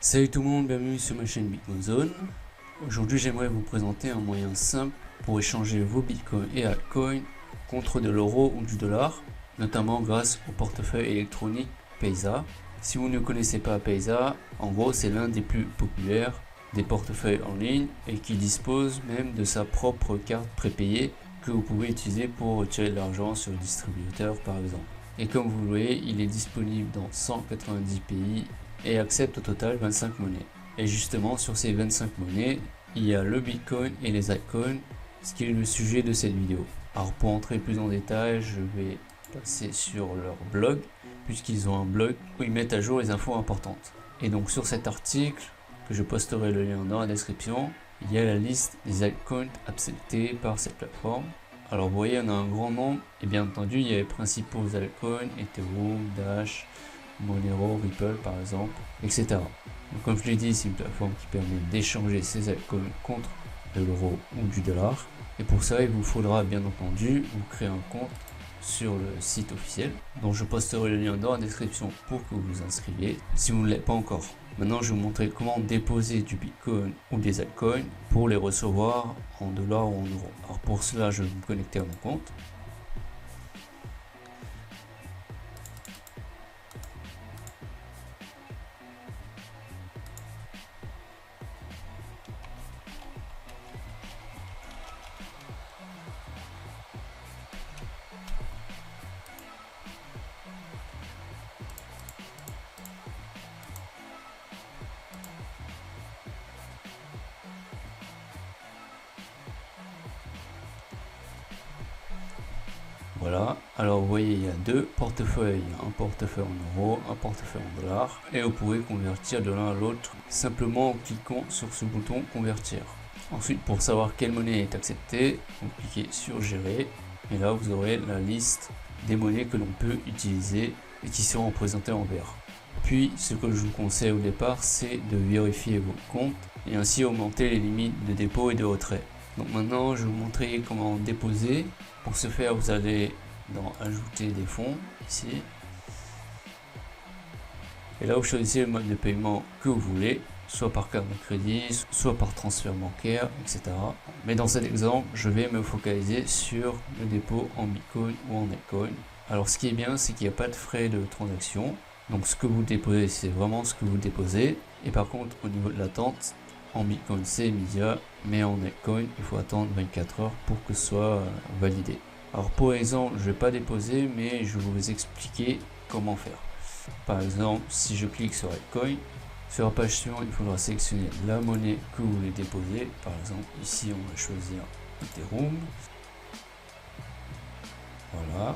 Salut tout le monde, bienvenue sur ma chaîne Bitcoin Zone. Aujourd'hui j'aimerais vous présenter un moyen simple pour échanger vos bitcoins et altcoins contre de l'euro ou du dollar, notamment grâce au portefeuille électronique Payza. Si vous ne connaissez pas Payza, en gros c'est l'un des plus populaires des portefeuilles en ligne et qui dispose même de sa propre carte prépayée que vous pouvez utiliser pour retirer de l'argent sur le distributeur par exemple. Et comme vous le voyez, il est disponible dans 190 pays et accepte au total 25 monnaies. Et justement sur ces 25 monnaies, il y a le Bitcoin et les altcoins, ce qui est le sujet de cette vidéo. Alors pour entrer plus en détail, je vais passer sur leur blog, puisqu'ils ont un blog où ils mettent à jour les infos importantes. Et donc sur cet article, que je posterai le lien dans la description, il y a la liste des altcoins acceptés par cette plateforme. Alors vous voyez, on a un grand nombre, et bien entendu il y a les principaux altcoins, Ethereum, Dash, Monero, Ripple par exemple, etc. Donc comme je l'ai dit, c'est une plateforme qui permet d'échanger ces altcoins contre de l'euro ou du dollar. Et pour ça, il vous faudra bien entendu vous créer un compte sur le site officiel, dont je posterai le lien dans la description pour que vous vous inscriviez si vous ne l'êtes pas encore. Maintenant, je vais vous montrer comment déposer du Bitcoin ou des altcoins pour les recevoir en dollars ou en euros. Alors pour cela, je vais me connecter à mon compte. Voilà, alors vous voyez, il y a deux portefeuilles, un portefeuille en euros, un portefeuille en dollars, et vous pouvez convertir de l'un à l'autre simplement en cliquant sur ce bouton convertir. Ensuite, pour savoir quelle monnaie est acceptée, vous cliquez sur gérer, et là vous aurez la liste des monnaies que l'on peut utiliser et qui seront présentées en vert. Puis ce que je vous conseille au départ, c'est de vérifier vos comptes et ainsi augmenter les limites de dépôt et de retrait. Donc maintenant, je vais vous montrer comment déposer. Pour ce faire, vous allez dans ajouter des fonds ici. Et là, vous choisissez le mode de paiement que vous voulez, soit par carte de crédit, soit par transfert bancaire, etc. Mais dans cet exemple, je vais me focaliser sur le dépôt en Bitcoin ou en altcoin. Alors ce qui est bien, c'est qu'il n'y a pas de frais de transaction. Donc ce que vous déposez, c'est vraiment ce que vous déposez. Et par contre, au niveau de l'attente, en Bitcoin c'est immédiat, mais en altcoin il faut attendre 24 heures pour que ce soit validé. Alors pour exemple, je ne vais pas déposer, mais je vais vous expliquer comment faire. Par exemple, si je clique sur altcoin, sur la page suivante, il faudra sélectionner la monnaie que vous voulez déposer. Par exemple, ici on va choisir Ethereum. Voilà.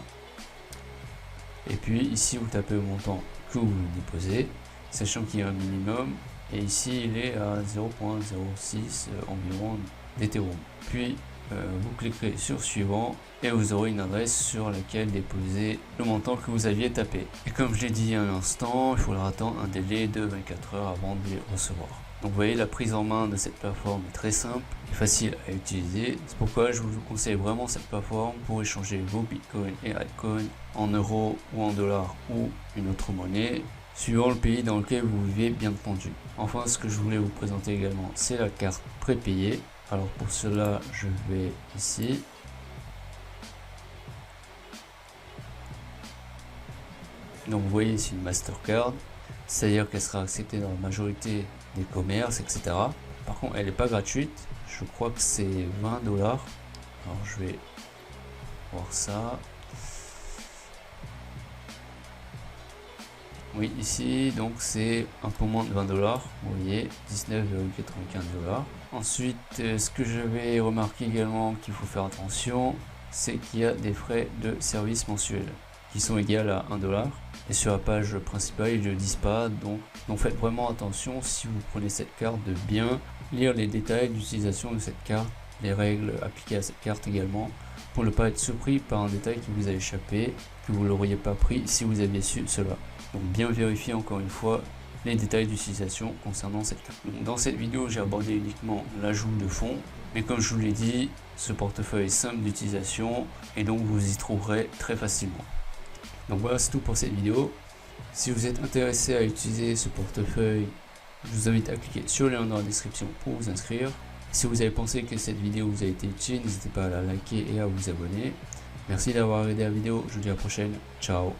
Et puis ici vous tapez le montant que vous voulez déposer, sachant qu'il y a un minimum. Et ici il est à 0.06 environ d'Ethereum. Puis vous cliquerez sur suivant et vous aurez une adresse sur laquelle déposer le montant que vous aviez tapé. Et comme je l'ai dit à l'instant, il faudra attendre un délai de 24 heures avant de les recevoir. Donc vous voyez, la prise en main de cette plateforme est très simple et facile à utiliser. C'est pourquoi je vous conseille vraiment cette plateforme pour échanger vos bitcoins et altcoins en euros ou en dollars ou une autre monnaie, suivant le pays dans lequel vous vivez bien entendu. Enfin, ce que je voulais vous présenter également, c'est la carte prépayée. Alors pour cela, je vais ici. Donc vous voyez ici une Mastercard, c'est-à-dire qu'elle sera acceptée dans la majorité des commerces, etc. Par contre, elle n'est pas gratuite. Je crois que c'est 20 $. Alors je vais voir ça. Oui, ici, donc c'est un peu moins de 20 $. Vous voyez, 19,95 $. Ensuite, ce que j'avais remarqué également qu'il faut faire attention, c'est qu'il y a des frais de service mensuels qui sont égaux à 1 $. Et sur la page principale, ils ne le disent pas. Donc faites vraiment attention si vous prenez cette carte de bien lire les détails d'utilisation de cette carte, les règles appliquées à cette carte également, pour ne pas être surpris par un détail qui vous a échappé, que vous ne l'auriez pas pris si vous aviez su cela. Donc bien vérifier encore une fois les détails d'utilisation concernant cette carte. Donc, dans cette vidéo, j'ai abordé uniquement l'ajout de fonds, mais comme je vous l'ai dit, ce portefeuille est simple d'utilisation et donc vous y trouverez très facilement. Donc voilà, c'est tout pour cette vidéo. Si vous êtes intéressé à utiliser ce portefeuille Je vous invite à cliquer sur le lien dans la description pour vous inscrire. Si vous avez pensé que cette vidéo vous a été utile, n'hésitez pas à la liker et à vous abonner. Merci d'avoir regardé la vidéo, je vous dis à la prochaine, ciao.